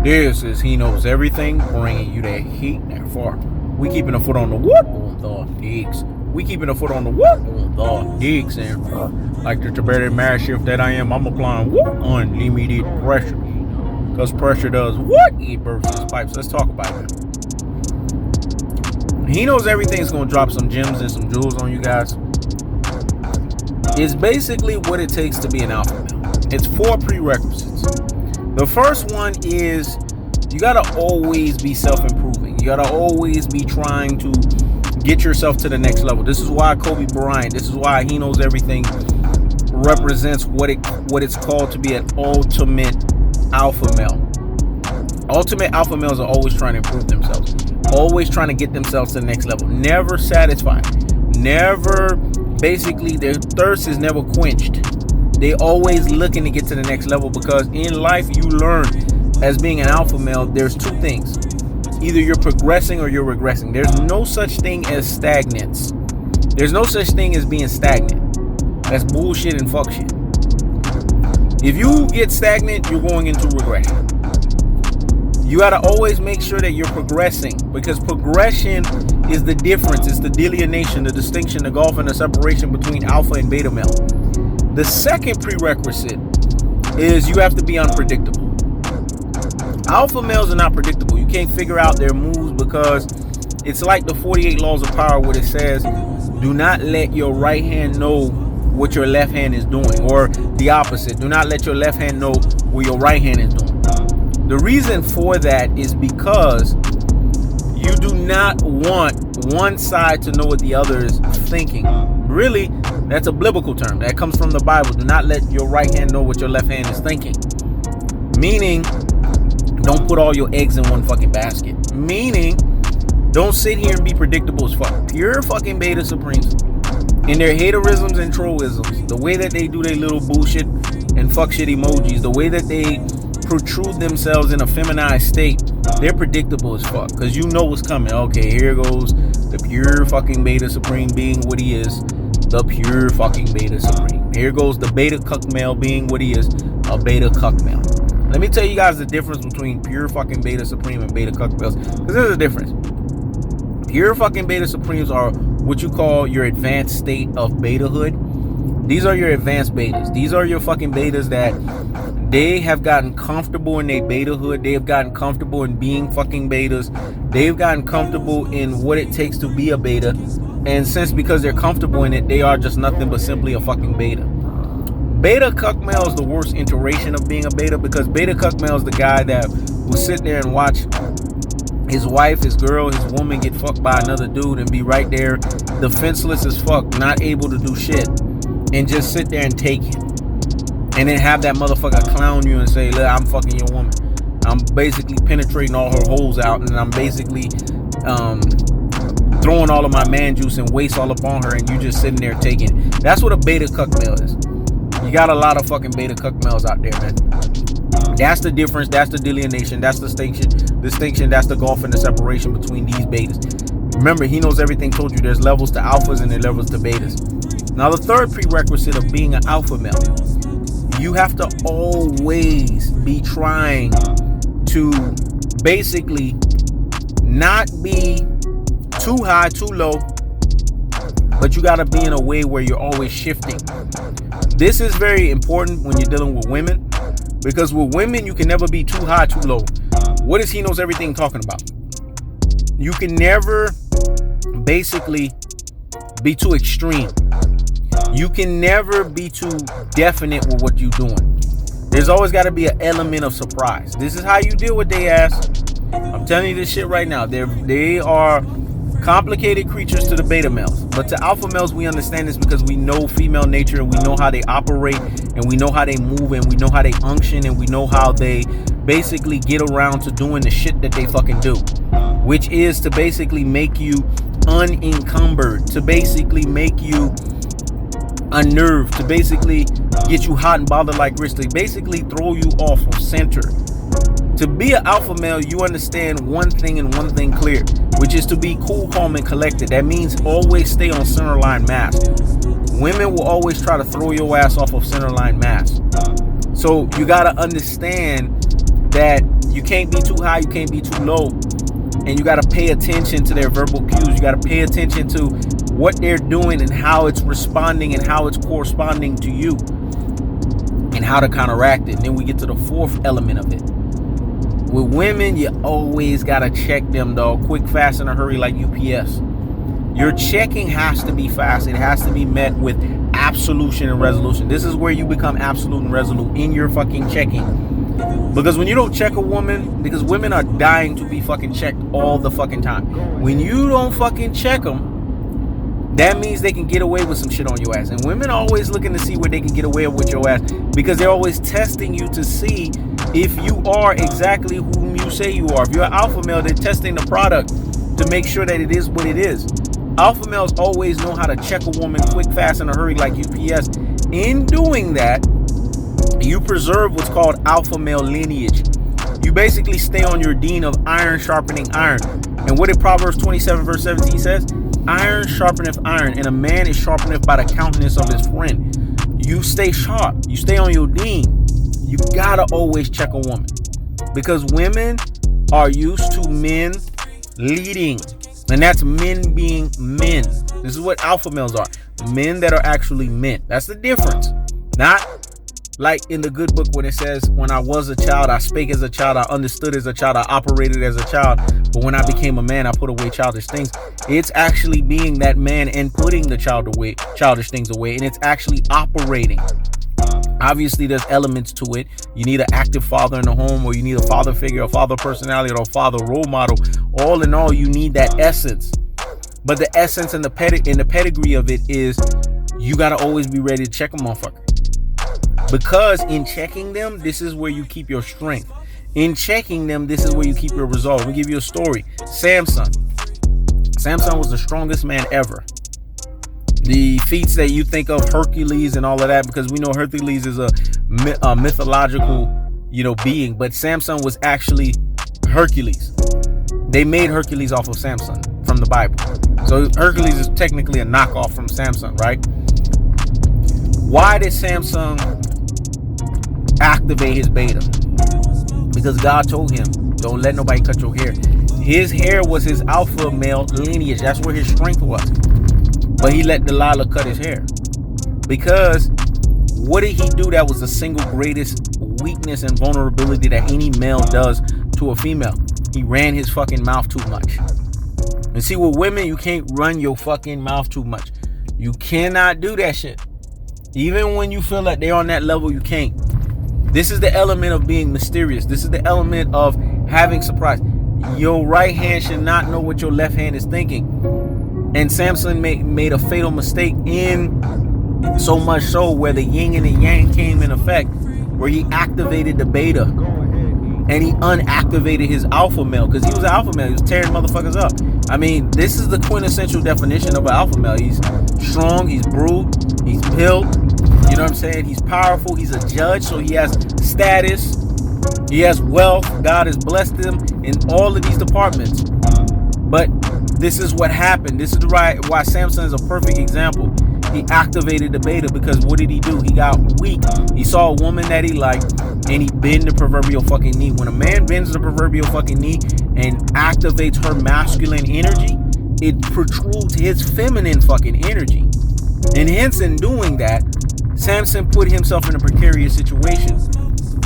This is He Knows Everything, bringing you that heat and that far. We keeping a foot on the what? On the digs. We keeping a foot on the what? On the digs. And like the Tibetan mass shift that I am, I'm applying what? Unlimited pressure. Because pressure does what? It bursts his pipes. Let's talk about it. He Knows Everything's going to drop some gems and some jewels on you guys. It's basically what it takes to be an alpha male. It's 4 prerequisites. The first one is you gotta always be self-improving. You gotta always be trying to get yourself to the next level. This is why Kobe Bryant, this is why He Knows Everything represents what it's called to be an ultimate alpha male. Ultimate alpha males are always trying to improve themselves, always trying to get themselves to the next level, never satisfied, never, basically their thirst is never quenched. They always looking to get to the next level, because in life you learn as being an alpha male, there's 2 things. Either you're progressing or you're regressing. There's no such thing as stagnance. There's no such thing as being stagnant. That's bullshit and fuck shit. If you get stagnant, you're going into regression. You got to always make sure that you're progressing, because progression is the difference. It's the delineation, the distinction, the gulf, and the separation between alpha and beta male. The second prerequisite is you have to be unpredictable. Alpha males are not predictable. You can't figure out their moves, because it's like the 48 laws of power, where it says, do not let your right hand know what your left hand is doing, or the opposite. Do not let your left hand know what your right hand is doing. The reason for that is because you do not want one side to know what the other is thinking. Really, that's a biblical term. That comes from the Bible. Do not let your right hand know what your left hand is thinking. Meaning, don't put all your eggs in one fucking basket. Meaning, don't sit here and be predictable as fuck. Pure fucking beta supremes. In their haterisms and trollisms, the way that they do their little bullshit and fuck shit emojis, the way that they protrude themselves in a feminized state, they're predictable as fuck, because you know what's coming. Okay, here goes the pure fucking beta supreme being what he is, the pure fucking beta supreme. Here goes the beta cuck male being what he is, a beta cuck male. Let me tell you guys the difference between pure fucking beta supreme and beta cuck males, because there's a difference. Pure fucking beta supremes are what you call your advanced state of betahood. These are your advanced betas. These are your fucking betas that they have gotten comfortable in their betahood. They have gotten comfortable in being fucking betas. They've gotten comfortable in what it takes to be a beta. And because they're comfortable in it, they are just nothing but simply a fucking beta. Beta cuck male is the worst iteration of being a beta, because beta cuck male is the guy that will sit there and watch his wife, his girl, his woman get fucked by another dude and be right there defenseless as fuck, not able to do shit, and just sit there and take it. And then have that motherfucker clown you and say, look, I'm fucking your woman. I'm basically penetrating all her holes out, and I'm basically throwing all of my man juice and waste all up on her, and you just sitting there taking it. That's what a beta cuck male is. You got a lot of fucking beta cuck males out there, man. That's the difference. That's the delineation. That's the distinction. That's the gulf and the separation between these betas. Remember, He Knows Everything told you there's levels to alphas and there's levels to betas. Now, the third prerequisite of being an alpha male, you have to always be trying to basically not be too high, too low, but you got to be in a way where you're always shifting. This is very important when you're dealing with women, because with women, you can never be too high, too low. What is He Knows Everything talking about? You can never basically be too extreme. You can never be too definite with what you're doing. There's always got to be an element of surprise. This is how you deal with they ass. I'm telling you this shit right now. They are complicated creatures to the beta males, but to alpha males, we understand this because we know female nature, and we know how they operate, and we know how they move, and we know how they unction, and we know how they basically get around to doing the shit that they fucking do, which is to basically make you unencumbered, to basically make you unnerved, to basically get you hot and bothered like grits, to basically throw you off of center. To be an alpha male, you understand one thing and one thing clear, which is to be cool, calm, and collected. That means always stay on center line mass. Women will always try to throw your ass off of center line mass. So you got to understand that You can't be too high, you can't be too low. And you got to pay attention to their verbal cues. You got to pay attention to what they're doing and how it's responding and how it's corresponding to you and how to counteract it. And then we get to the fourth element of it. With women, you always got to check them, dog. Quick, fast, in a hurry, like UPS. Your checking has to be fast. It has to be met with absolution and resolution. This is where you become absolute and resolute in your fucking checking. Because when you don't check a woman, because women are dying to be fucking checked all the fucking time. When you don't fucking check them, that means they can get away with some shit on your ass. And women are always looking to see where they can get away with your ass, because they're always testing you to see if you are exactly whom you say you are. If you're an alpha male, they're testing the product to make sure that it is what it is. Alpha males always know how to check a woman quick, fast, in a hurry, like UPS. In doing that, you preserve what's called alpha male lineage. You basically stay on your dean of iron sharpening iron. And what did Proverbs 27 verse 17 says? Iron sharpeneth iron, and a man is sharpeneth by the countenance of his friend. You stay sharp. You stay on your dean. You gotta always check a woman, because women are used to men leading. And that's men being men. This is what alpha males are. Men that are actually men. That's the difference. Not like in the good book when it says, when I was a child, I spake as a child, I understood as a child, I operated as a child. But when I became a man, I put away childish things. It's actually being that man and putting the childish things away. And it's actually operating. Obviously, there's elements to it. You need an active father in the home, or you need a father figure, a father personality, or a father role model. All in all, you need that essence. But the essence and the pedigree of it is you got to always be ready to check a motherfucker. Because in checking them, this is where you keep your strength. In checking them, this is where you keep your resolve. Let me give you a story. Samson was the strongest man ever. The feats that you think of, Hercules and all of that, because we know Hercules is a mythological, being, but Samson was actually Hercules. They made Hercules off of Samson from the Bible. So Hercules is technically a knockoff from Samson, right? Why did Samson activate his beta? Because God told him, don't let nobody cut your hair. His hair was his alpha male lineage. That's where his strength was. But he let Delilah cut his hair. Because what did he do that was the single greatest weakness and vulnerability that any male does to a female? He ran his fucking mouth too much. And see, with women, you can't run your fucking mouth too much. You cannot do that shit. Even when you feel like they're on that level, you can't. This is the element of being mysterious. This is the element of having surprise. Your right hand should not know what your left hand is thinking. And Samson made a fatal mistake, in so much so where the yin and the yang came in effect, where he activated the beta and he unactivated his alpha male, because he was an alpha male. He was tearing motherfuckers up. I mean, this is the quintessential definition of an alpha male. He's strong, he's brute, he's built, you know what I'm saying? He's powerful, he's a judge, so he has status, he has wealth. God has blessed him in all of these departments. But this is what happened. This is why Samson is a perfect example. He activated the beta, because what did he do? He got weak. He saw a woman that he liked, and he bent the proverbial fucking knee. When a man bends the proverbial fucking knee and activates her masculine energy, it protrudes his feminine fucking energy. And hence, in doing that, Samson put himself in a precarious situation.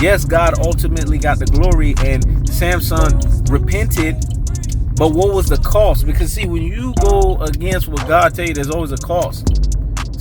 Yes, God ultimately got the glory, and Samson repented. But what was the cost? Because see, when you go against what God tell you, there's always a cost.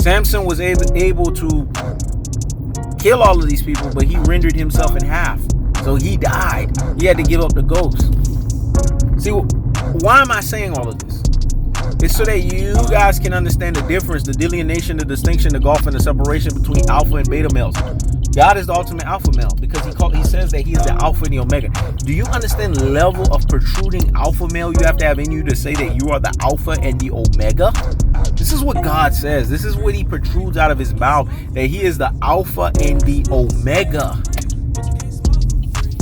Samson was able to kill all of these people, but he rendered himself in half. So he died. He had to give up the ghost. See, why am I saying all of this? It's so that you guys can understand the difference, the delineation, the distinction, the gulf, and the separation between alpha and beta males. God is the ultimate alpha male, because he says that he is the alpha and the omega. Do you understand the level of protruding alpha male you have to have in you to say that you are the alpha and the omega? This is what God says. This is what he protrudes out of his mouth, that he is the alpha and the omega.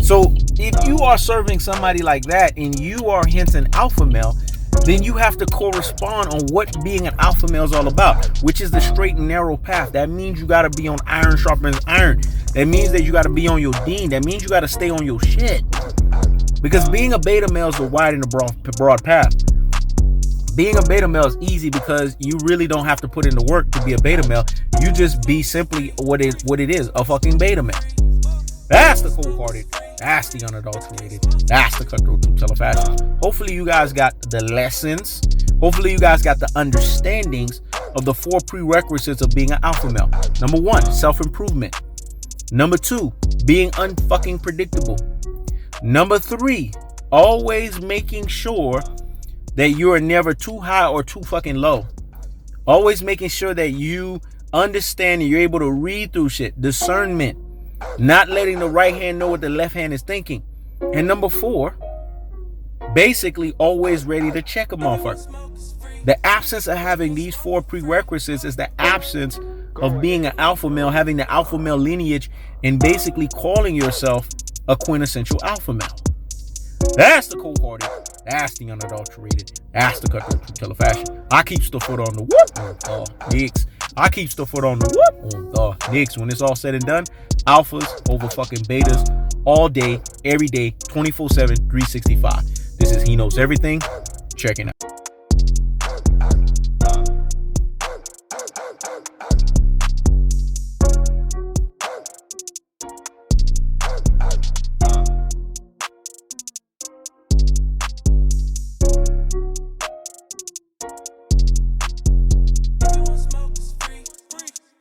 So if you are serving somebody like that and you are hence an alpha male, then you have to correspond on what being an alpha male is all about, which is the straight and narrow path. That means you got to be on iron sharpens iron. That means that you got to be on your dean. That means you got to stay on your shit. Because being a beta male is the wide and the broad path. Being a beta male is easy because you really don't have to put in the work to be a beta male. You just be simply what it is, a fucking beta male. That's the cold-hearted. That's the unadulterated. That's the cutthroat truth teller fashion. Hopefully you guys got the lessons. Hopefully you guys got the understandings of the 4 prerequisites of being an alpha male. Number 1, self-improvement. Number 2, being unfucking predictable. Number 3, always making sure that you are never too high or too fucking low. Always making sure that you understand and you're able to read through shit. Discernment. Not letting the right hand know what the left hand is thinking. And number 4, basically always ready to check a motherfucker. The absence of having these 4 prerequisites is the absence of being an alpha male, having the alpha male lineage, and basically calling yourself a quintessential alpha male. That's the cold-hearted. That's the unadulterated. That's the cutthroat truth teller fashion. I keeps the foot on the whoop on niggas. I keeps the foot on the whoop on the niggas. When it's all said and done, alphas over fucking betas all day, every day, 24/7, 365. This is He Knows Everything. Checking out.